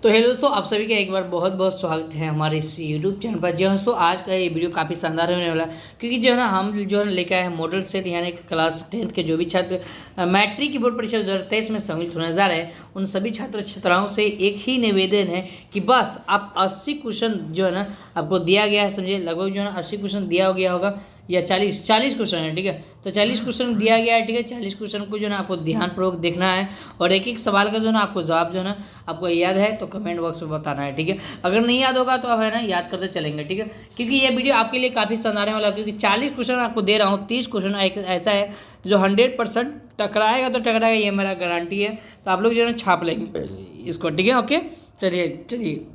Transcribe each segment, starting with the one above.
तो हेलो दोस्तों, आप सभी का एक बार बहुत बहुत स्वागत है हमारे इस यूट्यूब चैनल पर। जो दोस्तों आज का ये वीडियो काफ़ी शानदार होने वाला है, क्योंकि जो है ना हम जो है लेकर आए हैं मॉडल सेट, यानी कि क्लास 10th के जो भी छात्र मैट्रिक की बोर्ड परीक्षा 2023 में सम्मिलित होने जा रहे हैं, उन सभी छात्र छात्राओं से एक ही निवेदन है कि बस आप 80 क्वेश्चन जो है ना आपको दिया गया है, समझिए लगभग जो है ना 80 क्वेश्चन दिया गया होगा या 40 क्वेश्चन है, ठीक है। तो 40 क्वेश्चन दिया गया है, ठीक है। 40 क्वेश्चन को जो है ना आपको ध्यानपूर्वक देखना है और एक एक सवाल का जो है ना आपको जवाब जो है ना आपको याद है तो कमेंट बॉक्स में बताना है, ठीक है। अगर नहीं याद होगा तो आप है ना याद करते चलेंगे, ठीक है, क्योंकि ये वीडियो आपके लिए काफ़ी शानदार वाला है, क्योंकि 40 क्वेश्चन आपको दे रहा हूँ। 30 क्वेश्चन एक ऐसा है जो 100% टकराएगा तो टकराएगा, ये मेरा गारंटी है। तो आप लोग जो है ना छाप लेंगे इसको, ठीक है। ओके, चलिए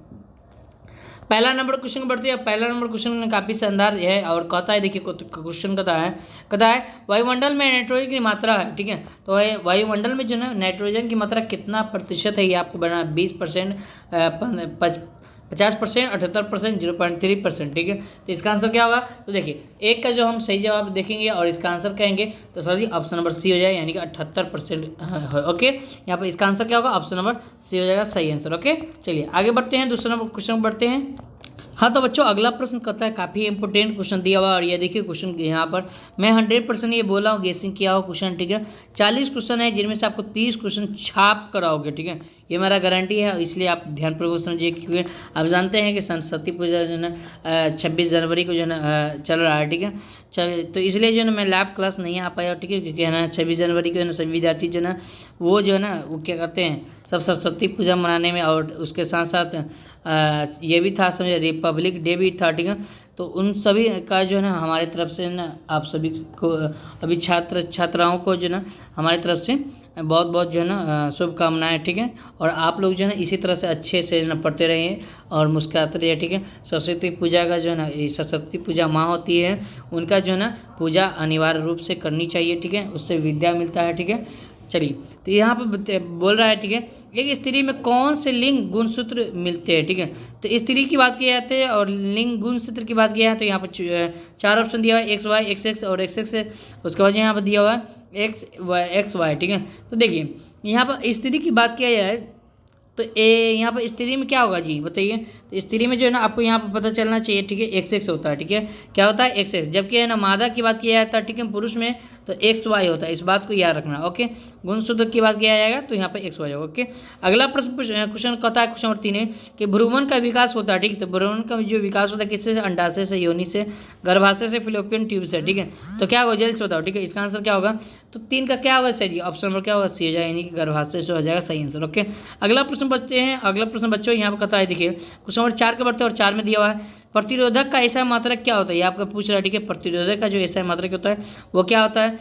पहला नंबर क्वेश्चन बढ़ते हैं। पहला नंबर क्वेश्चन काफ़ी शानदार है और कहता है, देखिए क्वेश्चन कहता है वायुमंडल में नाइट्रोजन की मात्रा है, ठीक है। तो वायुमंडल में जो है नाइट्रोजन की मात्रा कितना प्रतिशत है, ये आपको बनाना 20%, 50%, 78%, 0.3%, ठीक है। तो इसका आंसर क्या होगा? तो देखिए एक का जो हम सही जवाब देखेंगे और इसका आंसर कहेंगे तो सर जी ऑप्शन नंबर सी हो जाएगा, यानी कि 78%। ओके, यहाँ पर इसका आंसर क्या होगा? ऑप्शन नंबर सी हो जाएगा सही आंसर। ओके, चलिए आगे बढ़ते हैं, दूसरा नंबर क्वेश्चन बढ़ते हैं। हाँ तो बच्चों अगला प्रश्न कहता है, काफ़ी इंपॉर्टेंट क्वेश्चन दिया हुआ और ये देखिए क्वेश्चन यहाँ पर मैं 100% ये बोला हूँ, गेसिंग किया हुआ क्वेश्चन, ठीक है। 40 क्वेश्चन है जिनमें से आपको 30 क्वेश्चन छाप कराओगे, ठीक है। ये मेरा गारंटी है, इसलिए आप ध्यानपूर्वक समझिए, क्योंकि आप जानते हैं कि सरस्वती पूजा जो है ना 26 जनवरी को जो है ना चल रहा है, ठीक है। तो इसलिए जो है ना मैं लैब क्लास नहीं आ पाया, ठीक है, क्योंकि है ना 26 जनवरी को है ना सभी विद्यार्थी जो है ना वो जो है ना वो क्या कहते हैं सब सरस्वती पूजा मनाने में, और उसके साथ साथ ये भी था समझे रिपब्लिक डे भी था, ठीक है। तो उन सभी का जो है ना हमारे तरफ से ना आप सभी को अभी छात्र छात्राओं को जो है ना हमारी तरफ से बहुत बहुत जो है ना शुभकामनाएं, ठीक है। और आप लोग जो है ना इसी तरह से अच्छे से ना पढ़ते रहिए और मुस्कुराते रहिए, ठीक है। सरस्वती पूजा का जो है ना सरस्वती पूजा माँ होती है, उनका जो है ना पूजा अनिवार्य रूप से करनी चाहिए, ठीक है, उससे विद्या मिलता है, ठीक है। चलिए तो यहाँ पर बोल रहा है, ठीक है, एक स्त्री में कौन से लिंग गुणसूत्र मिलते हैं, ठीक है। तो स्त्री की बात की जाती है और लिंग गुणसूत्र की बात किया है तो यहाँ पर 4 ऑप्शन दिया हुआ है, XY, XX और XX है। उसके बाद यहाँ पर दिया हुआ है XY, ठीक है। तो देखिए यहाँ पर स्त्री की बात किया जाए तो यहाँ पर स्त्री में क्या होगा जी बताइए। तो स्त्री में जो है ना आपको यहाँ पर पता चलना चाहिए, ठीक है, XX होता है, ठीक है। क्या होता है? XX। जबकि है ना मादा की बात किया जाता है, ठीक है, पुरुष में तो XY होता है, इस बात को याद रखना। ओके, गुणसूत्र की बात किया जाएगा तो यहाँ पर XY होगा। ओके, अगला प्रश्न क्वेश्चन कहता है, क्वेश्चन नंबर 3 है कि भ्रूमण का विकास होता है, ठीक। तो भ्रूमण का जो विकास होता है किससे? अंडाशय से, योनि से, गर्भाशय से, फिलोपियन ट्यूब से, ठीक है। तो क्या होगा जल्दी से बताओ, ठीक है। इसका आंसर क्या होगा? तो 3 का क्या होगा सही? ऑप्शन नंबर क्या होगा? सी हो जाएगा, यानी कि गर्भाशय से हो जाएगा सही आंसर। ओके, अगला प्रश्न बचते हैं। अगला प्रश्न बच्चों यहाँ पर कहता है, देखिए क्वेश्चन नंबर 4 के बढ़ते और 4 में दिया हुआ है प्रतिरोधक का ऐसा मात्रक क्या होता है? ये आपका पूछ रहा है, ठीक है। प्रतिरोधक का जो ऐसा मात्रक होता है वो क्या होता है?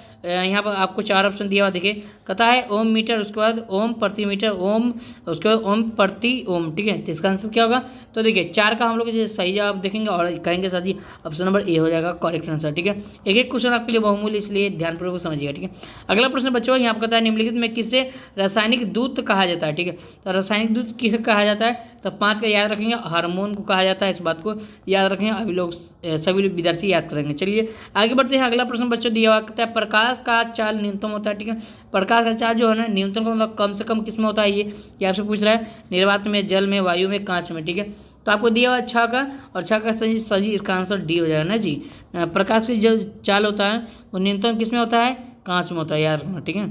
यहाँ पर आपको 4 ऑप्शन दिया हुआ, देखिए कहता है ओम मीटर, उसके बाद ओम प्रति मीटर, ओम, उसके बाद ओम प्रति ओम, ठीक है। तो इसका आंसर क्या होगा? तो देखिए 4 का हम लोग सही जवाब देखेंगे और कहेंगे साथ ही ऑप्शन नंबर ए हो जाएगा करेक्ट आंसर, ठीक है। एक एक क्वेश्चन आपके लिए बहुमूल्य, इसलिए ध्यानपूर्वक समझिएगा, ठीक है। अगला प्रश्न बच्चों यहाँ पर कहता है निम्नलिखित में किसे रासायनिक दूत कहा जाता है, ठीक है। तो रासायनिक दूत किसे कहा जाता है? तो 5 का याद रखेंगे, हार्मोन को कहा जाता है, इस बात को याद रखेंगे। अभी लोग सभी विद्यार्थी याद करेंगे। चलिए आगे बढ़ते हैं। अगला प्रश्न बच्चों दिया हुआ कहता है प्रकाश का चाल न्यूनतम होता है, ठीक है। प्रकाश का चाल जो है ना न्यूनतम का मतलब कम से कम किस में होता है? ये आपसे पूछ रहा है निर्वात में, जल में, वायु में, कांच में, ठीक है। तो आपको दिया हुआ 6 का और 6 का सही इसका आंसर डी हो जाएगा ना जी। प्रकाश की जो चाल होता है वो न्यूनतम किस में होता है? कांच में होता है, याद रखना, ठीक है।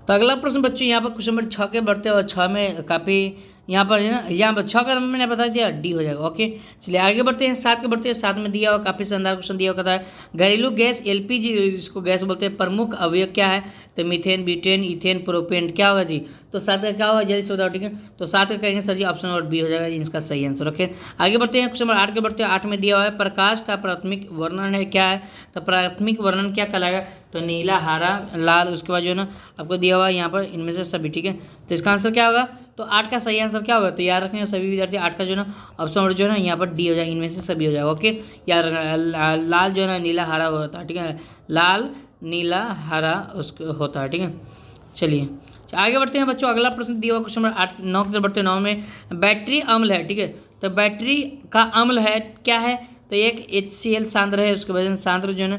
तो अगला प्रश्न बच्चों यहाँ पर क्वेश्चन नंबर 6 के बढ़ते और 6 में काफ़ी यहाँ पर है ना, यहाँ पर 6 का मैंने बता दिया डी हो जाएगा। ओके, चलिए आगे बढ़ते हैं। 7 के बढ़ते हैं। 7 में दिया हुआ काफ़ी शानदार क्वेश्चन दिया हुआ, कहता है घरेलू गैस LPG, जिसको गैस बोलते हैं, प्रमुख अवयव क्या है? तो मीथेन, ब्यूटेन, इथेन, प्रोपेन, क्या होगा जी? तो 7 का क्या होगा जल्दी से बताओ, ठीक है। तो 7 का कहेंगे सर जी ऑप्शन नंबर बी हो जाएगा इसका सही आंसर। ओके, आगे बढ़ते हैं। क्वेश्चन नंबर 8 के बढ़ते हैं। 8 में दिया हुआ है प्रकाश का प्राथमिक वर्णन है, क्या है? तो प्राथमिक वर्णन क्या कहलाएगा? तो नीला, हरा, लाल, उसके बाद जो है ना आपको दिया हुआ है यहाँ पर इनमें से सभी, ठीक है। तो इसका आंसर क्या होगा? तो 8 का सही आंसर क्या होगा? तो याद रखेंगे सभी विद्यार्थी 8 का जो है ना ऑप्शन नंबर जो है ना यहाँ पर डी हो जाएगा, इनमें से सभी हो जाएगा। ओके, याद रखना लाल जो है ना नीला हरा होता है, ठीक है। लाल, नीला, हरा उसको होता है, ठीक है। चलिए आगे बढ़ते हैं बच्चों। अगला प्रश्न दिया हुआ क्वेश्चन नंबर 8 9 के बढ़ते 9 में बैटरी अम्ल है, ठीक है। तो बैटरी का अम्ल है क्या है? तो तो एक HCl सांद्र है, उसके बाद सांद्र जो है ना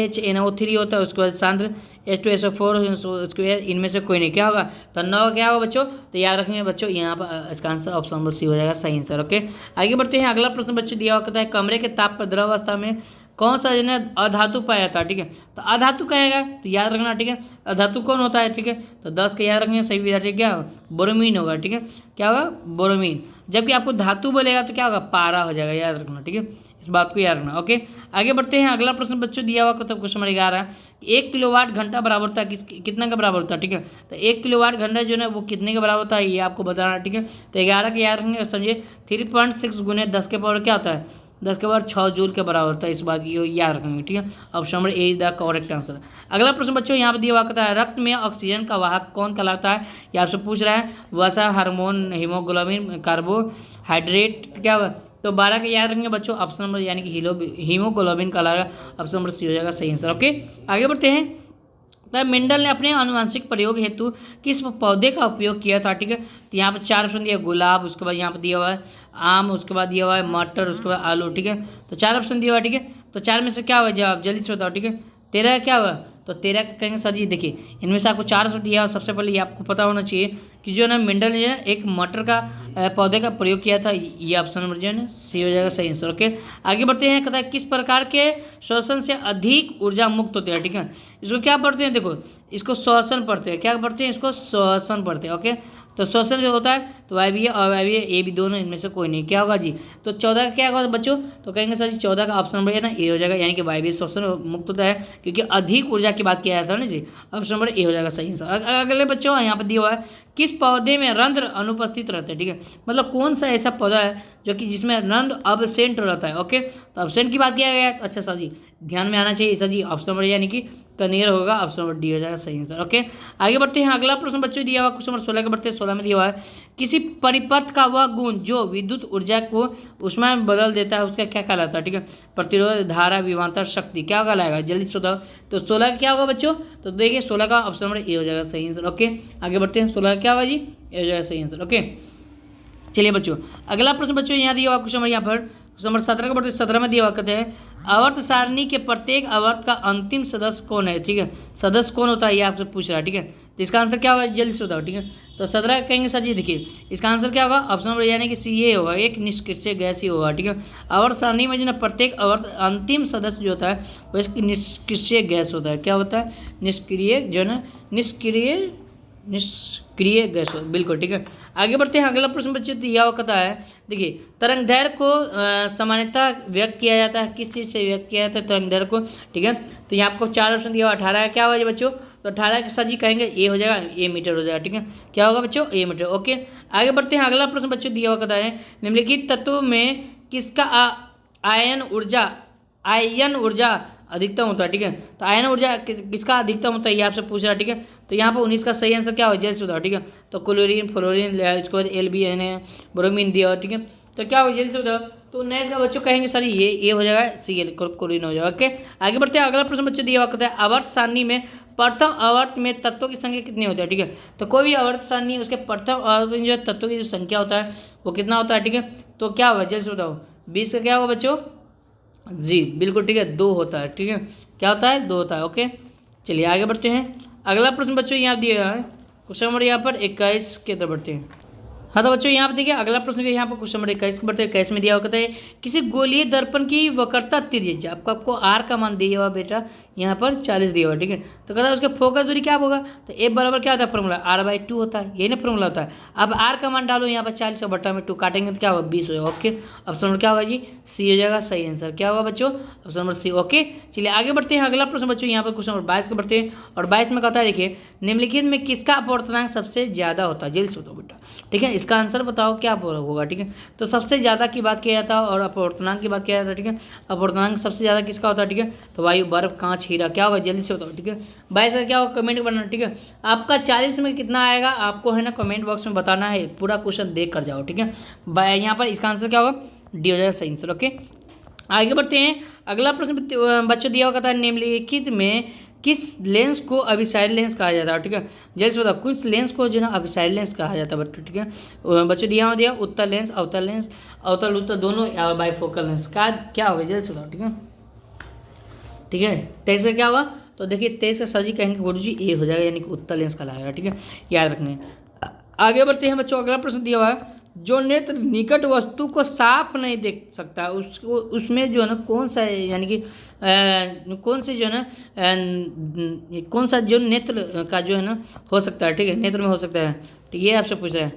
HNO3 होता है, उसके बाद सांद्र H2SO4, उसके बाद इनमें से कोई नहीं। क्या होगा तो 9 क्या होगा बच्चों, तो याद रखेंगे बच्चों यहाँ पर इसका आंसर ऑप्शन नंबर सी हो जाएगा सही आंसर। ओके, आगे बढ़ते हैं। अगला प्रश्न बच्चों दिया हुआ कहता है कमरे के ताप पर द्रव अवस्था में कौन सा जो है अधातु पाया जाता है। ठीक है, तो अधातु कहेगा तो याद रखना। ठीक है, अधातु कौन होता है। ठीक है, तो 10 के याद रखेंगे सही विद्यार्थी क्या बोरोमीन होगा। ठीक है, क्या होगा बोरोमीन। जबकि आपको धातु बोलेगा तो क्या होगा पारा हो जाएगा, याद रखना। ठीक है, इस बात को याद रखना। ओके, आगे बढ़ते हैं। अगला प्रश्न बच्चों दिया हुआ तो क्वेश्चन नंबर 11 है 1 किलोवाट घंटा बराबर होता है कितना का बराबर होता है। ठीक है, तो 1 किलोवाट घंटा जो है वो कितने का बराबर होता है ये आपको बताना। ठीक है, तो 11 के याद रखेंगे। समझिए 3.6 गुने 10 के पावर क्या होता है 10 के पावर 6 जूल के बराबर होता है। इस बात की याद रखेंगे। ठीक है, option number A is the correct answer. अगला प्रश्न बच्चों यहाँ पर दिया हुआ कहता है रक्त में ऑक्सीजन का वाहक कौन कहलाता है। ये आपसे पूछ रहा है वसा, हार्मोन, हीमोग्लोबिन, कार्बोहाइड्रेट, क्या होगा तो 12 के याद रखेंगे बच्चों ऑप्शन नंबर यानी कि हीमोग्लोबिन कहलाएगा, ऑप्शन नंबर सी हो जाएगा सही आंसर। ओके, आगे बढ़ते हैं। तब मेंडल ने अपने आनुवंशिक प्रयोग हेतु किस पौधे का उपयोग किया था। ठीक है, तो यहाँ पर 4 ऑप्शन दिया गुलाब, उसके बाद यहाँ पर दिया हुआ है आम, उसके बाद दिया हुआ है मटर, उसके बाद आलू। ठीक है, तो 4 ऑप्शन दिया हुआ है। ठीक है, तो 4 में से क्या हुआ जवाब जल्दी से बताओ। ठीक है, 13 क्या हुआ तो 13 का कहेंगे सर जी। देखिए इनमें से आपको 4 ऑप्शन दिया, और सबसे पहले ये आपको पता होना चाहिए कि जो है ना मेंडल ने एक मटर का पौधे का प्रयोग किया था। ये ऑप्शन नंबर जो है ना सी हो जाएगा सही आंसर। ओके, आगे बढ़ते हैं। कहता है किस प्रकार के श्वसन से अधिक ऊर्जा मुक्त होती है। ठीक है, इसको क्या पढ़ते हैं देखो इसको श्वसन पढ़ते हैं। क्या पढ़ते हैं इसको श्वसन पढ़ते हैं। ओके, तो श्वसन जो होता है तो वायवीय अवायवीय ए भी दोनों इनमें से कोई नहीं। क्या होगा जी तो 14 का क्या होगा बच्चों तो कहेंगे सर जी 14 का ऑप्शन नंबर है ना ए हो जाएगा, यानी कि वायवीय श्वसन मुक्त होता है क्योंकि अधिक ऊर्जा की बात किया जाता है ना जी, ऑप्शन नंबर ए हो जाएगा सही आंसर। अगले बच्चों यहाँ पर दिया हुआ है किस पौधे में रंध्र अनुपस्थित रहते हैं। ठीक है, मतलब कौन सा ऐसा पौधा है जो कि जिसमें रंध्र अबसेंट रहता है। ओके, तो अबसेंट की बात किया गया है तो अच्छा सर जी ध्यान में आना चाहिए सर जी ऑप्शन नंबर यानी कि कनेर होगा, ऑप्शन नंबर डी हो जाएगा सही आंसर। ओके, आगे बढ़ते हैं। अगला प्रश्न बच्चों दिया हुआ क्वेश्चन नंबर 16 के बढ़ते हैं। 16 में दिया हुआ है किसी परिपथ का वह गुण जो विद्युत ऊर्जा को उसमें बदल देता है उसका क्या कहलाता है। ठीक है, प्रतिरोध, धारा, विभवांतर, शक्ति, क्या कहलाएगा जल्दी से बताओ। तो 16 का क्या होगा बच्चों तो देखिए 16 का ऑप्शन नंबर ए हो जाएगा सही आंसर। ओके, आगे बढ़ते हैं। 16 का क्या होगा जी ए हो जाएगा सही आंसर। ओके, चलिए बच्चों अगला प्रश्न बच्चों यहाँ दिया हुआ क्वेश्चन नंबर यहाँ पर क्वेश्चन नंबर 17 का बढ़ते 17 में दिया हुआ कहते हैं आवर्त सारणी के प्रत्येक आवर्त का अंतिम सदस्य कौन है। ठीक है, सदस्य कौन होता है ये आपसे पूछ रहा है। ठीक है, तो इसका आंसर क्या होगा जल्दी से बताओ। ठीक है, तो 17 कहेंगे सर जी देखिए इसका आंसर क्या होगा ऑप्शन नंबर यानी कि सी ए होगा, एक निष्क्रिय गैस ही होगा। ठीक है, आवर्त सारणी में जो ना प्रत्येक आवर्त अंतिम सदस्य जो होता है वो इसकी निष्क्रिय गैस होता है। क्या होता है निष्क्रिय जो है ना निष्क्रिय गैस हो बिल्कुल। ठीक है, आगे बढ़ते हैं। अगला प्रश्न बच्चे दिया हुआ कहता है देखिए तरंगदैर्घ्य को सामान्यतः व्यक्त किया जाता है किस चीज़ से व्यक्त किया जाता है तरंगदैर्घ्य को। ठीक है, तो यहाँ आपको 4 ऑप्शन दिया हुआ 18 क्या होगा बच्चों तो 18 के साथ जी कहेंगे ए हो जाएगा, ए मीटर हो जाएगा। ठीक है, क्या होगा बच्चों ए मीटर। ओके, आगे बढ़ते हैं। अगला प्रश्न बच्चों दिया हुआ कहता है निम्नलिखित तत्वों में किसका आयन ऊर्जा अधिकतम होता है। ठीक है, तो आयन ऊर्जा किसका अधिकतम होता है ये आपसे पूछ रहा है। ठीक है, तो यहाँ पर 19 का सही आंसर क्या हो जल्दी से बताओ। ठीक है, तो क्लोरीन, फ्लोरीन, इसके बाद LBN है, ब्रोमीन दिया हुआ। ठीक है, तो क्या हो जल्दी से बताओ। तो 19 का बच्चों कहेंगे सर ये हो जाएगा Cl क्लोरीन हो जाएगा। ओके, आगे बढ़ते हैं। अगला प्रश्न बच्चों दिया हुआ कहता है आवर्त सारणी में प्रथम आवर्त में तत्वों की संख्या कितनी होती है। ठीक है, तो कोई भी आवर्त सारणी उसके प्रथम आवर्त में जो तत्वों की जो संख्या होता है वो कितना होता है। ठीक है, तो क्या होगा जल्दी से बताओ 20 का क्या होगा बच्चों जी बिल्कुल। ठीक है, 2 होता है। ठीक है, क्या होता है 2 होता है। ओके, चलिए आगे बढ़ते हैं। अगला प्रश्न बच्चों यहाँ दिया है क्वेश्चन नंबर यहाँ पर 21 के तरफ बढ़ते हैं। हाँ तो बच्चों यहाँ पर देखिए अगला प्रश्न यहाँ पर क्वेश्चन नंबर 21 के बढ़ते 21 में दिया हुआ कहता है किसी गोलीय दर्पण की वक्रता त्रिज्या आपको आर का मान दिया हुआ बेटा यहाँ पर 40 दिया हुआ। ठीक है, तो कहता है उसके फोकस दूरी क्या होगा तो ए बराबर क्या होता है फॉर्मूला R/2 होता है, यही ना फॉर्मूला होता है। अब आर का मान डालो यहाँ पर 40 और बट्टा में 2 काटेंगे तो क्या होगा 20 हो जाएगा। ओके, ऑप्शन नंबर क्या होगा जी सी हो जाएगा सही आंसर। क्या होगा बच्चों ऑप्शन नंबर सी। ओके, चलिए आगे बढ़ते हैं। अगला प्रश्न बच्चों यहाँ पर क्वेश्चन नंबर 22 के बढ़ते हैं और 22 में कहता है देखिए निम्नलिखित में किसका अपवर्तनांक सबसे ज्यादा होता है जल्दी से बताओ बेटा। ठीक है, इसका आंसर बताओ क्या होगा। ठीक है, तो सबसे ज़्यादा की बात किया जाता है और अपवर्तनांक की बात किया जाता है। ठीक है, अपवर्तनांक सबसे ज़्यादा किसका होता है। ठीक है, तो वायु, बर्फ, कांच, हीरा, क्या होगा जल्दी से बताओ। ठीक है, 22 का क्या होगा कमेंट करना। ठीक है, आपका 40 में कितना आएगा आपको है ना कमेंट बॉक्स में बताना है, पूरा क्वेश्चन देख कर जाओ। ठीक है, यहाँ पर इसका आंसर क्या होगा डी हो जाएगा सही आंसर। ओके, आगे बढ़ते हैं। अगला प्रश्न बच्चों दिया हुआ कहता है निम्नलिखित में किस लेंस को अभिसारी लेंस कहा जाता है, ठीक है। जल्दी से बताओ किस लेंस को जो है ना अभिसारी लेंस कहा जाता है बच्चों, ठीक है। बच्चों दिया उत्तल लेंस, अवतल लेंस, अवतल उत्तल दोनों, या बाइफोकल लेंस का क्या होगा, जल्दी से बताओ, ठीक है। ठीक है, 23 का क्या होगा, तो देखिए 23 का सर जी कहेंगे गुरु जी ए हो जाएगा, यानी कि उत्तल लेंस कहलाएगा, ठीक है, याद रखना है। आगे बढ़ते हैं बच्चों, अगला प्रश्न दिया हुआ है, जो नेत्र निकट वस्तु को साफ नहीं देख सकता उसको, उसमें जो है ना कौन सा है, यानी कि कौन से जो है ना कौन सा जो नेत्र का जो है ना हो सकता है, ठीक है, नेत्र में हो सकता है, तो ये आपसे पूछ रहा है,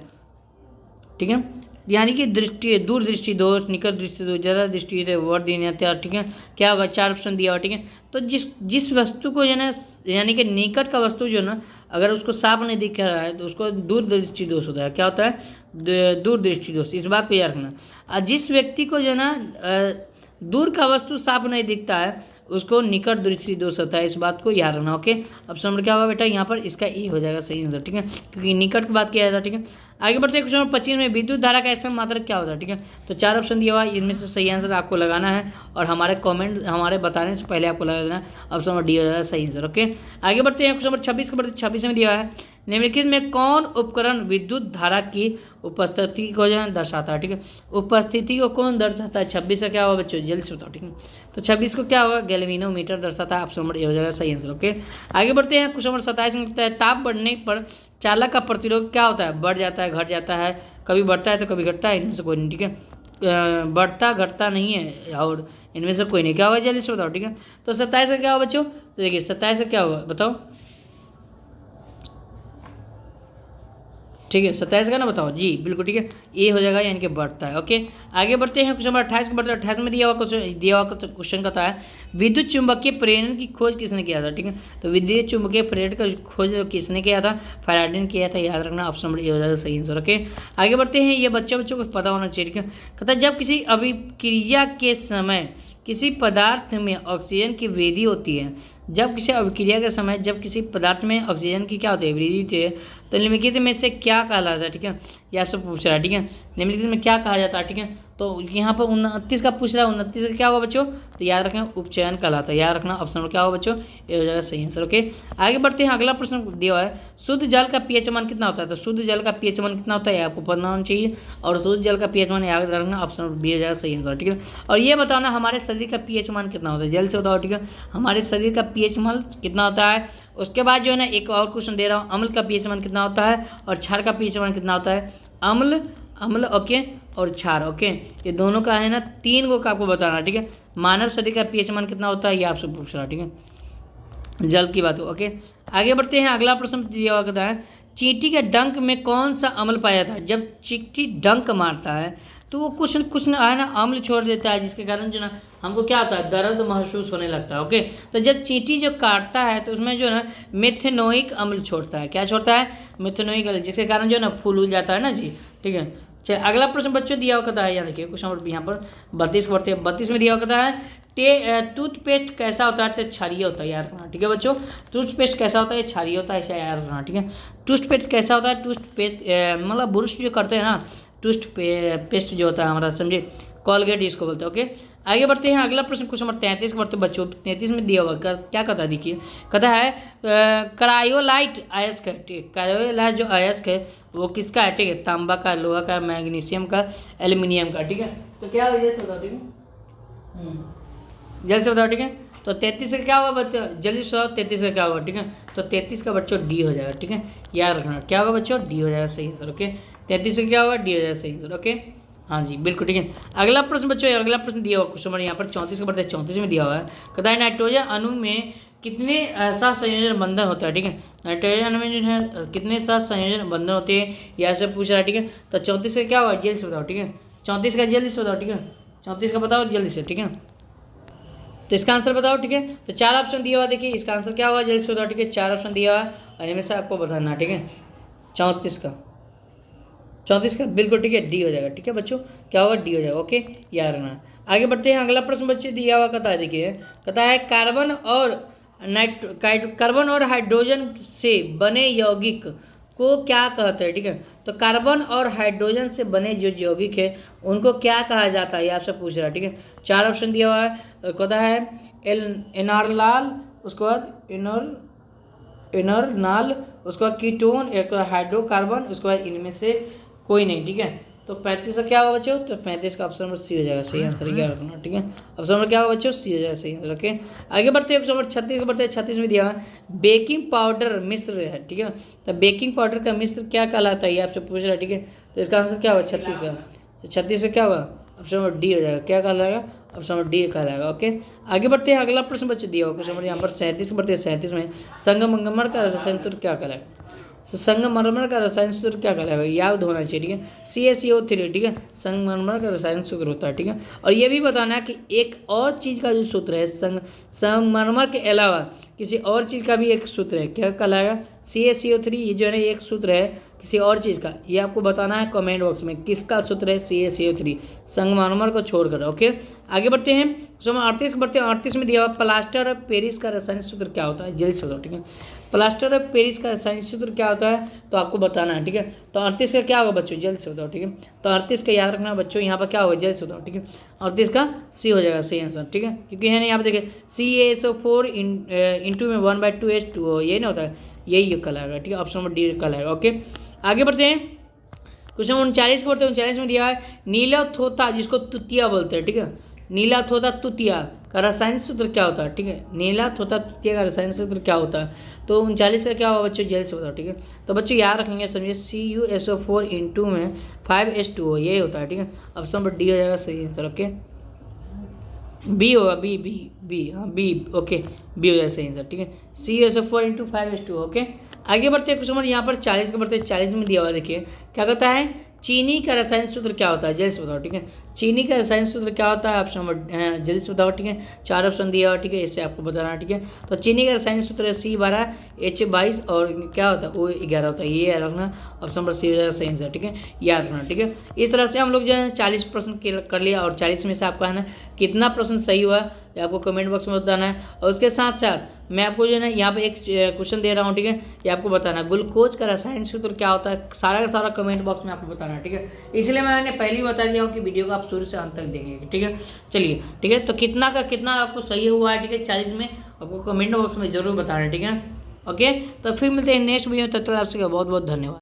ठीक है। यानी कि दृष्टि, दूर दृष्टि दोष, निकट दृष्टि दोष, ज़्यादा दृष्टि वर्धीनता, ठीक है, क्या होगा, 4 ऑप्शन दिया हुआ, ठीक है। तो जिस वस्तु को जो है ना, यानी कि निकट का वस्तु जो है ना अगर उसको साफ नहीं दिख रहा है तो उसको दूर दृष्टि दोष होता है, क्या होता है, दूर दृष्टि दोष, इस बात को याद रखना। और जिस व्यक्ति को जो है ना दूर का वस्तु साफ नहीं दिखता है उसको निकट दृष्टि दोष होता है, इस बात को याद रखना, ओके। ऑप्शन नंबर क्या होगा बेटा, यहाँ पर इसका ई हो जाएगा सही आंसर, ठीक है, क्योंकि निकट की बात किया जाता है, ठीक है। आगे बढ़ते हैं क्वेश्चन नंबर 25 में, विद्युत धारा का ऐसा मात्रक क्या होता है, ठीक है। तो 4 ऑप्शन दिया हुआ है, इनमें से सही आंसर आपको लगाना है और हमारे कमेंट हमारे बताने से पहले आपको लगा देना है, ऑप्शन नंबर डी हो जाएगा सही आंसर, ओके। आगे बढ़ते हैं क्वेश्चन नंबर 26 के, 26 में दिया है, निम्नलिखित में कौन उपकरण विद्युत धारा की उपस्थिति को जो है दर्शाता है, ठीक है। उपस्थिति को कौन दर्शाता है, 26 का क्या होगा बच्चों, जल्दी से बताओ, ठीक है। तो 26 को क्या होगा, गैल्वेनोमीटर दर्शाता है, ऑप्शन नंबर ए हो जाएगा सही आंसर, ओके। आगे बढ़ते हैं क्वेश्चन नंबर 27 में लिखता है, ताप बढ़ने पर चालक का प्रतिरोध क्या होता है, बढ़ जाता है, घट जाता है, कभी बढ़ता है तो कभी घटता है, इनमें से कोई नहीं, ठीक है। बढ़ता घटता नहीं है और इनमें से कोई नहीं, क्या होगा जल्दी से बताओ, ठीक है। तो 27 का क्या होगा बच्चों, तो देखिए 27 का क्या होगा बताओ, ठीक है, 27 का ना बताओ जी, बिल्कुल ठीक है, ए हो जाएगा, यानी कि बढ़ता है, ओके। आगे बढ़ते हैं क्वेश्चन नंबर 28 के, बढ़ते 28 में दिया हुआ क्वेश्चन कहता है, विद्युत चुंबकीय प्रेरण की खोज किसने किया था, ठीक है। तो विद्युत चुंबकीय प्रेरण का खोज किसने किया था, फैराडे ने किया था, याद रखना, ऑप्शन नंबर ए हो जाएगा सही आंसर, ओके। आगे बढ़ते हैं, ये बच्चों को पता होना चाहिए, ठीक है। कहता है जब किसी अभिक्रिया के समय किसी पदार्थ में ऑक्सीजन की वृद्धि होती है, जब किसी अभिक्रिया के समय जब किसी पदार्थ में ऑक्सीजन की क्या होती है, वृद्धि होती है, तो निम्नलिखित में से क्या कहलाता है, ठीक है, ये आपसे पूछ रहा है, ठीक है, निम्नलिखित में क्या कहा जाता है, ठीक है। तो यहाँ पर 29 का पूछ रहा है, 29 का क्या होगा बच्चों, तो याद रखें उपचयन कहलाता है, याद रखना, ऑप्शन नंबर क्या होगा बच्चों, ये हो जाएगा सही आंसर, ओके। आगे बढ़ते हैं, अगला प्रश्न दिया हुआ है, शुद्ध जल का पीएच मान कितना होता है, तो शुद्ध जल का पीएच मान कितना होता है आपको पता होना चाहिए, और शुद्ध जल का पीएच मान याद रखना, ऑप्शन नंबर बी हो जाएगा सही आंसर, ठीक है। और ये बताना हमारे शरीर का पीएच मान कितना होता है, जल्द से बताओ, ठीक है, हमारे शरीर का पीएच मान कितना होता है। उसके बाद जो है ना एक और क्वेश्चन दे रहा हूँ, अम्ल का पीएच मान कितना होता है और क्षार का पीएच मान कितना होता है, अम्ल ओके और क्षार, ओके, ये दोनों का है ना 3 को आपको बताना, ठीक है। मानव शरीर का पीएच मान कितना होता है ये आपसे पूछ रहा है, ठीक है, जल की बात हो, ओके। आगे बढ़ते हैं, अगला प्रश्न दिया हुआ कहता है, चींटी के डंक में कौन सा अम्ल पाया जाता है, जब चींटी डंक मारता है तो वो कुछ न है ना अम्ल छोड़ देता है, जिसके कारण जो ना हमको क्या होता है, दर्द महसूस होने लगता है, ओके। तो जब चींटी जो काटता है तो उसमें जो है ना मेथेनोइक अम्ल छोड़ता है, क्या छोड़ता है, मेथेनोइक अम्ल, जिसके कारण जो है ना फूल जाता है ना जी, ठीक है। चलिए अगला प्रश्न बच्चों दिया हुआ कहता है, यहाँ देखिए क्वेश्चन नंबर यहाँ पर 32 बढ़ते हैं, 32 में दिया हुआ कहता है, टूथपेस्ट कैसा होता है, तो क्षारीय होता है, याद रखना, ठीक है बच्चों। टूथपेस्ट कैसा होता है, क्षारीय होता है, ऐसा याद रखना, ठीक है। टूथपेस्ट कैसा होता है, टूथपेस्ट मतलब ब्रश जो करते हैं ना, पेस्ट जो होता है हमारा, समझे, कॉलगेट इसको बोलते हैं, ओके। आगे बढ़ते हैं, अगला प्रश्न क्वेश्चन नंबर 33 बढ़ते बच्चों, 33 में दिया हुआ क्या कहता है, देखिए कहता है क्रायोलाइट अयस्क है, ठीक है, क्रायोलाइट जो अयस्क है वो किसका है, ठीक है, तांबा का, लोहा का, मैग्नीशियम का, एल्यूमिनियम का, ठीक है। तो क्या वजह से बताओ, ठीक है, जल्दी से बताओ, ठीक है। तो 33 का क्या होगा बच्चों, जल्दी से बताओ 33 का क्या होगा, ठीक है। तो 33 का बच्चों डी हो जाएगा, ठीक है, याद रखना, क्या होगा बच्चों, डी हो जाएगा सही आंसर, ओके। 33 का क्या होगा, डी हो जाएगा सही आंसर, ओके, हाँ जी बिल्कुल ठीक है। अगला प्रश्न बच्चों, अगला प्रश्न दिया हुआ क्वेश्चन नंबर यहाँ पर 34 का बढ़ता है, 34 में दिया हुआ है, कहता है नाइट्रोजन अणु में कितने ऐसा संयोजन बंधन होता है, ठीक है, नाइट्रोजन अणु में जो है कितने साथ संयोजन बंधन होते हैं, यह सब पूछ रहा है, ठीक है। तो 34 का क्या होगा, जल्दी से बताओ, ठीक है, 34 का जल्दी से बताओ, ठीक है, 34 का बताओ जल्दी से, ठीक है। तो इसका आंसर बताओ, ठीक है। तो 4 ऑप्शन दिया हुआ, देखिए इसका आंसर क्या होगा, जल्दी से बताओ, ठीक है। 4 ऑप्शन दिया हुआ और इनमें से आपको बताना, ठीक है। 34 का बिल्कुल ठीक है, डी हो जाएगा, ठीक है बच्चों, क्या होगा, डी हो जाएगा, ओके, याद रखना। आगे बढ़ते हैं, अगला प्रश्न बच्चों दिया हुआ कहता है, देखिए कहता है कार्बन और हाइड्रोजन से बने यौगिक को क्या कहते हैं, ठीक है। तो कार्बन और हाइड्रोजन से बने जो यौगिक है उनको क्या कहा जाता है, ये आपसे पूछ रहा है, ठीक है। 4 ऑप्शन दिया हुआ है, कहता है एनारलाल, उसके बाद इनरनाल, उसके बाद कीटोन, एक हाइड्रोकार्बन, उसके बाद इनमें से कोई नहीं, ठीक है। तो 35 का क्या होगा बच्चों, तो 35 का ऑप्शन नंबर सी हो जाएगा सही आंसर, क्या रखना, ठीक है। ऑप्शन नंबर क्या होगा बच्चों, सी हो जाएगा सही आंसर, ओके। आगे बढ़ते हैं ऑप्शन नंबर 36 को बढ़ते हैं। 36 में दिया बेकिंग पाउडर मिश्र है, ठीक है। तो बेकिंग पाउडर का मिश्र क्या कहलाता है, ये आपसे पूछ रहा है, ठीक है। तो इसका आंसर क्या होगा 36 का, तो 36 का क्या होगा, ऑप्शन नंबर डी हो जाएगा, क्या कहलाएगा, ऑप्शन नंबर डी कहलाएगा, ओके। आगे बढ़ते हैं, अगला प्रश्न बच्चे दिया होगा क्वेश्चन नंबर यहाँ पर 37 बढ़ते हैं। 37 में संगमरमर का रसायन सूत्र क्या कहलाएगा, संगमरमर का रसायन सूत्र क्या कहलाएगा, याद होना चाहिए, ठीक है। CaCO3, ठीक है, संगमरमर का रसायन सूत्र होता है, ठीक है। और ये भी बताना है कि एक और चीज़ का जो सूत्र है संगमरमर के अलावा किसी और चीज़ का भी एक सूत्र है, क्या कहलाएगा, CaCO3, ये जो है ना एक सूत्र है किसी और चीज़ का, ये आपको बताना है कमेंट बॉक्स में किसका सूत्र है CaCO3, संगमरमर को छोड़कर, ओके। आगे बढ़ते हैं, क्वेश्चन 38 बढ़ते हैं। 38 में दिया हुआ प्लास्टर ऑफ पेरिस का रासायनिक सूत्र क्या होता है, जल्दी से बताओ, ठीक है। प्लास्टर ऑफ पेरिस का रासायनिक सूत्र क्या होता है, तो आपको बताना है, ठीक है। तो 38 का क्या होगा बच्चों, जल्द से बताओ, ठीक है। तो 38 का याद रखना बच्चों, यहाँ पर क्या होगा, जल्द से बताओ, ठीक है। 38 का सी हो जाएगा सही आंसर, ठीक है, क्योंकि है ना यहाँ पर देखिए CaSO4 इंटू में 1/2H2O, यही ना होता है, यही कहलाएगा, ठीक है। ऑप्शन नंबर डी कहलाएगा, ओके। आगे बढ़ते हैं, क्वेश्चन 39 को बढ़ते हैं। 39 में दिया है नीला थोथा, जिसको तुतिया बोलते हैं, ठीक है। नीला थोथा तुतिया का रासायनिक सूत्र क्या होता है, ठीक है। नीला थोथा तुतिया का रासायनिक सूत्र क्या होता है, तो 39 का क्या होगा बच्चों, जल्द से बताओ, ठीक है। तो बच्चों याद रखेंगे, समझिए CuSO4 इंटू में 5H2O, यही होता है, ठीक है। ऑप्शन नंबर डी हो जाएगा सही आंसर, ओके। बी होगा, बी हाँ बी, ओके, बी हो जाएगा सही आंसर, ठीक है। CuSO4 into 5H2O, okay. आगे बढ़ते हैं, क्वेश्चन नंबर यहाँ पर 40 के बढ़ते हैं। 40 में दिया हुआ देखिए क्या कहता है, चीनी का रासायनिक सूत्र क्या होता है, जल्दी से बताओ, ठीक है। चीनी का रासायनिक सूत्र क्या होता है, ऑप्शन नंबर जल्दी से बताओ, ठीक है। 4 ऑप्शन दिया हुआ, ठीक है, इससे आपको बताना है, ठीक है। तो चीनी का रासायनिक सूत्र है C12H22 और क्या होता है O11 होता है, ये याद रखना, ऑप्शन नंबर सी हो जाएगा सही आंसर, ठीक है, याद रखना, ठीक है। इस तरह से हम लोग जो है 40 प्रश्न कर लिया, और 40 में से आपका है ना कितना प्रश्न सही हुआ ये आपको कमेंट बॉक्स में बताना है। और उसके साथ साथ मैं आपको जो है ना यहाँ पे एक क्वेश्चन दे रहा हूँ, ठीक है, ये आपको बताना है ग्लूकोज का रासायनिक सूत्र क्या होता है, सारा का सारा कमेंट बॉक्स में आपको बताना है, ठीक है। इसलिए मैंने पहले ही बता दिया हूँ कि वीडियो को आप शुरू से अंत तक देखेंगे, ठीक है। चलिए, ठीक है, तो कितना का कितना आपको सही हुआ है, ठीक है, 40 में आपको कमेंट बॉक्स में जरूर बताना है, ठीक है, ओके। तो फिर मिलते हैं नेक्स्ट वीडियो, तब तक आपसे बहुत बहुत धन्यवाद।